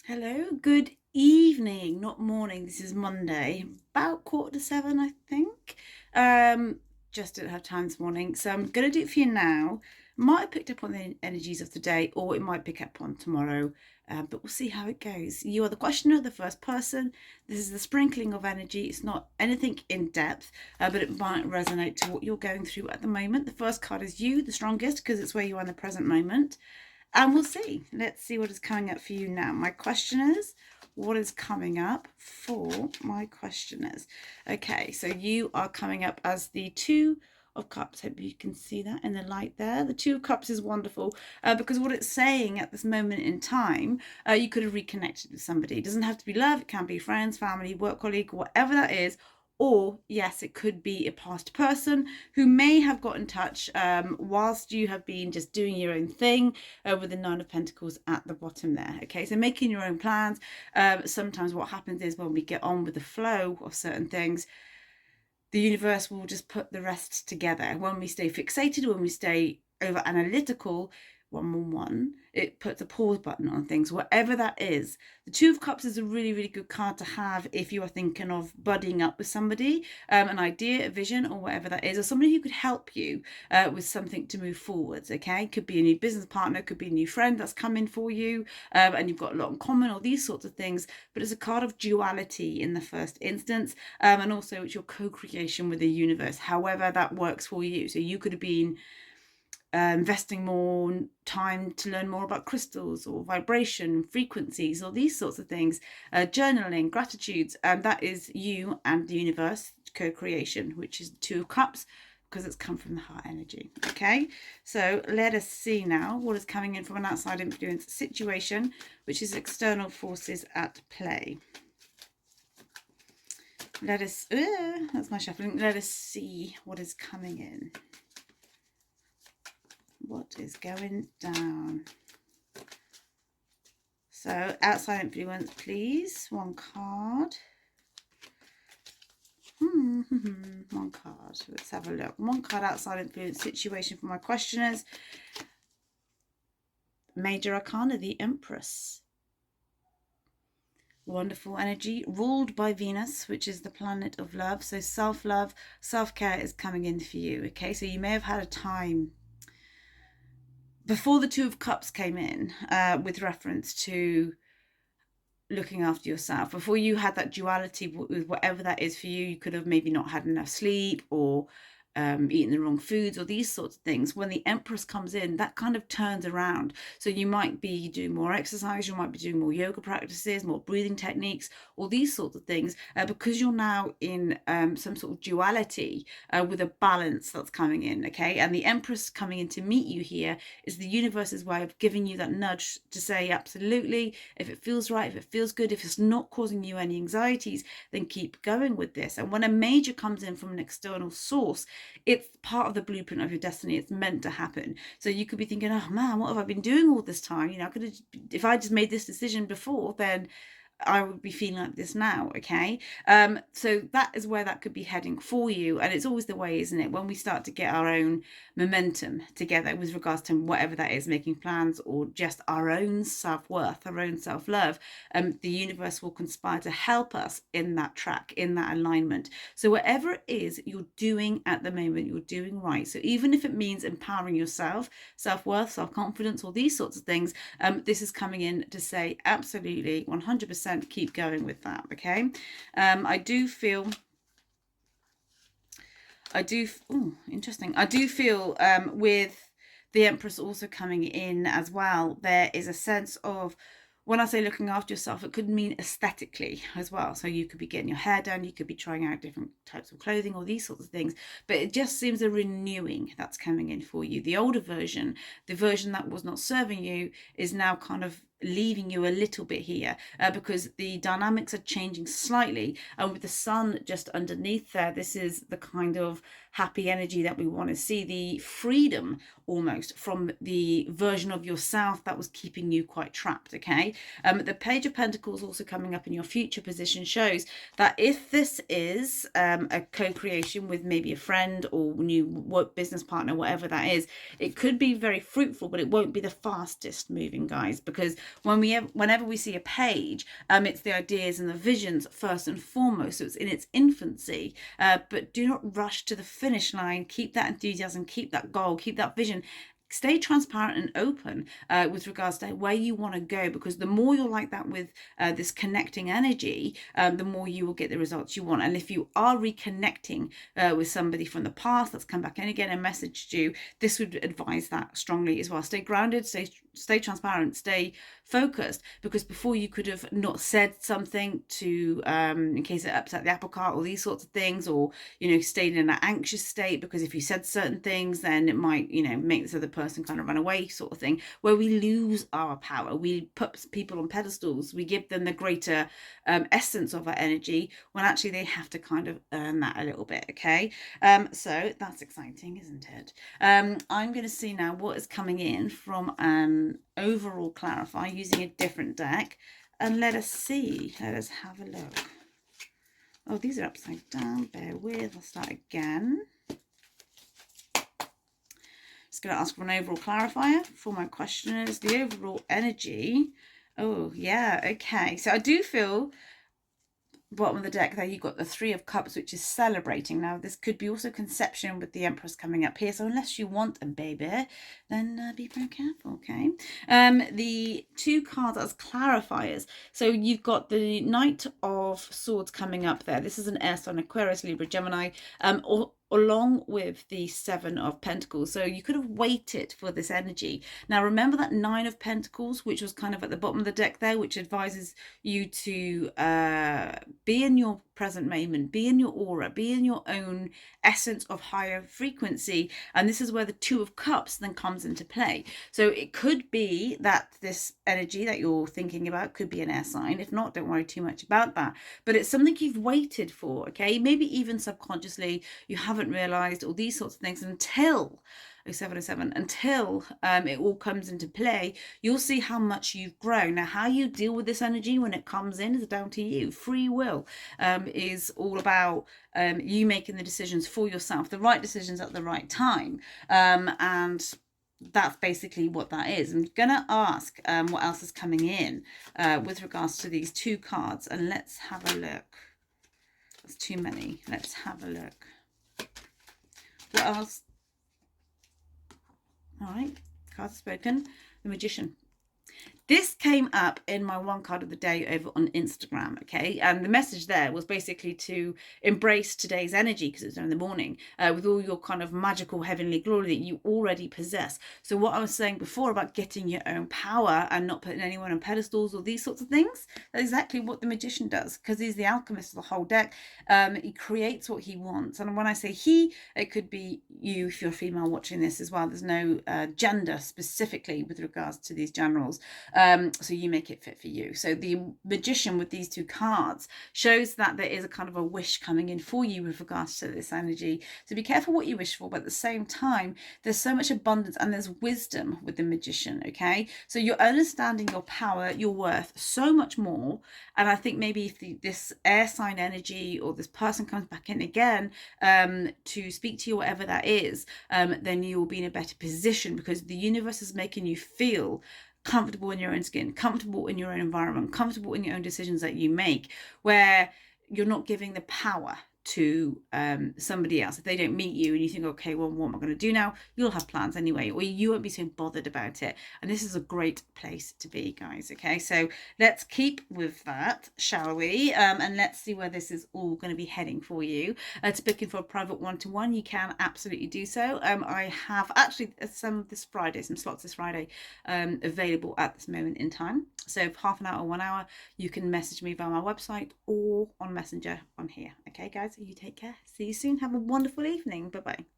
Hello, good evening, not morning. This is Monday, about 6:45, I think. Just didn't have time this morning, so I'm gonna do it for you now. Might have picked up on the energies of today, or it might pick up on tomorrow, but we'll see how it goes. You are the questioner, the first person. This is the sprinkling of energy. It's not anything in depth, but it might resonate to what you're going through at the moment. The first card is you, the strongest, because it's where you are in the present moment. And we'll see. Let's see what is coming up for you now. My questioners, what is coming up for my questioners? Okay, so you are coming up as the Two of Cups. Hope you can see that in the light there. The Two of Cups is wonderful because what it's saying at this moment in time, you could have reconnected with somebody. It doesn't have to be love. It can be friends, family, work colleague, whatever that is. Or, yes, it could be a past person who may have got in touch whilst you have been just doing your own thing with the Nine of Pentacles at the bottom there. Okay, so making your own plans. Sometimes what happens is when we get on with the flow of certain things, the universe will just put the rest together. When we stay fixated, when we stay over analytical, 111, it puts a pause button on things, whatever that is. The Two of Cups is a really, really good card to have if you are thinking of buddying up with somebody, an idea, a vision, or whatever that is, or somebody who could help you with something to move forwards. Okay, could be a new business partner, could be a new friend that's coming for you, and you've got a lot in common, or these sorts of things. But it's a card of duality in the first instance, and also it's your co-creation with the universe, however that works for you. So you could have been investing more time to learn more about crystals or vibration frequencies or these sorts of things, journaling, gratitudes, and that is you and the universe co-creation, which is the Two of Cups, because it's come from the heart energy. Okay, so let us see now what is coming in from an outside influence situation, which is external forces at play. Let us that's my shuffling. Let us see what is coming in. What is going down? So outside influence, please. One card. One card. Let's have a look. One card outside influence situation for my questioners. Major Arcana, the Empress. Wonderful energy, ruled by Venus, which is the planet of love. So self-love, self-care is coming in for you. Okay, so you may have had a time before the Two of Cups came in with reference to looking after yourself. Before you had that duality with whatever that is for you, you could have maybe not had enough sleep or eating the wrong foods or these sorts of things. When the Empress comes in, that kind of turns around. So you might be doing more exercise, you might be doing more yoga practices, more breathing techniques, all these sorts of things, because you're now in some sort of duality with a balance that's coming in. Okay, and the Empress coming in to meet you here is the universe's way of giving you that nudge to say absolutely, if it feels right, if it feels good, if it's not causing you any anxieties, then keep going with this. And when a major comes in from an external source, it's part of the blueprint of your destiny. It's meant to happen. So you could be thinking, oh man, what have I been doing all this time? You know, if I just made this decision before, then I would be feeling like this now. Okay, so that is where that could be heading for you, and it's always the way, isn't it, when we start to get our own momentum together with regards to whatever that is, making plans or just our own self-worth, our own self-love, the universe will conspire to help us in that track, in that alignment. So whatever it is you're doing at the moment, you're doing right. So even if it means empowering yourself, self-worth, self-confidence, all these sorts of things, this is coming in to say absolutely 100% keep going with that. Okay, I do feel interesting. I do feel with the Empress also coming in as well, there is a sense of, when I say looking after yourself, it could mean aesthetically as well. So you could be getting your hair done, you could be trying out different types of clothing or these sorts of things. But it just seems a renewing that's coming in for you. The older version, the version that was not serving you, is now kind of leaving you a little bit here because the dynamics are changing slightly, and with the sun just underneath there, this is the kind of happy energy that we want to see, the freedom almost from the version of yourself that was keeping you quite trapped. Okay, the Page of Pentacles also coming up in your future position shows that if this is a co-creation with maybe a friend or new work business partner, whatever that is, it could be very fruitful, but it won't be the fastest moving, guys, because whenever we see a page, it's the ideas and the visions first and foremost. So it's in its infancy, but do not rush to the finish line. Keep that enthusiasm, keep that goal, keep that vision. Stay transparent and open with regards to where you want to go, because the more you're like that with this connecting energy, the more you will get the results you want. And if you are reconnecting with somebody from the past that's come back in again and messaged you, this would advise that strongly as well. Stay grounded, stay transparent, stay focused, because before you could have not said something to in case it upset the apple cart or these sorts of things, or stayed in an anxious state, because if you said certain things then it might make this other person kind of run away, sort of thing, where we lose our power. We put people on pedestals, we give them the greater essence of our energy, when actually they have to kind of earn that a little bit. Okay, so that's exciting, isn't it? I'm going to see now what is coming in from an overall clarify using a different deck, and let us have a look. Oh, these are upside down, bear with, I'll start again. Just going to ask for an overall clarifier for my questioners. The overall energy, oh yeah, okay, so I do feel bottom of the deck there you've got the Three of Cups, which is celebrating. Now this could be also conception with the Empress coming up here, so unless you want a baby, then be very careful. Okay, the two cards as clarifiers, so you've got the Knight of Swords coming up there. This is an air sign, Aquarius, Libra, Gemini, along with the Seven of Pentacles. So you could have waited for this energy. Now remember that Nine of Pentacles, which was kind of at the bottom of the deck there, which advises you to be in your present moment, be in your aura, be in your own essence of higher frequency. And this is where the Two of Cups then comes into play. So it could be that this energy that you're thinking about could be an air sign. If not, don't worry too much about that, but it's something you've waited for. Okay, maybe even subconsciously you haven't realized all these sorts of things until 0707, until it all comes into play. You'll see how much you've grown. Now, how you deal with this energy when it comes in is down to you. Free will is all about you making the decisions for yourself, the right decisions at the right time, and that's basically what that is. I'm gonna ask what else is coming in with regards to these two cards, and let's have a look. That's too many. Let's have a look. What else? All right, cards spoken. The Magician. This came up in my one card of the day over on Instagram, okay? And the message there was basically to embrace today's energy, because it's in the morning, with all your kind of magical heavenly glory that you already possess. So what I was saying before about getting your own power and not putting anyone on pedestals or these sorts of things, that's exactly what the Magician does, because he's the alchemist of the whole deck. He creates what he wants. And when I say he, it could be you if you're a female watching this as well. There's no gender specifically with regards to these generals. So you make it fit for you. So the Magician with these two cards shows that there is a kind of a wish coming in for you with regards to this energy. So be careful what you wish for, but at the same time, there's so much abundance and there's wisdom with the Magician, okay? So you're understanding your power, your worth so much more. And I think maybe if this air sign energy or this person comes back in again to speak to you, whatever that is, then you will be in a better position, because the universe is making you feel comfortable in your own skin, comfortable in your own environment, comfortable in your own decisions that you make, where you're not giving the power to somebody else. If they don't meet you and you think, okay, well, what am I going to do now? You'll have plans anyway, or you won't be so bothered about it. And this is a great place to be, guys. Okay, so let's keep with that, shall we? And let's see where this is all going to be heading for you. To book in for a private one-to-one, you can absolutely do so. I have actually some slots this Friday available at this moment in time. So for half an hour or 1 hour, you can message me via my website or on Messenger on here. Okay, guys, you take care. See you soon. Have a wonderful evening. Bye-bye.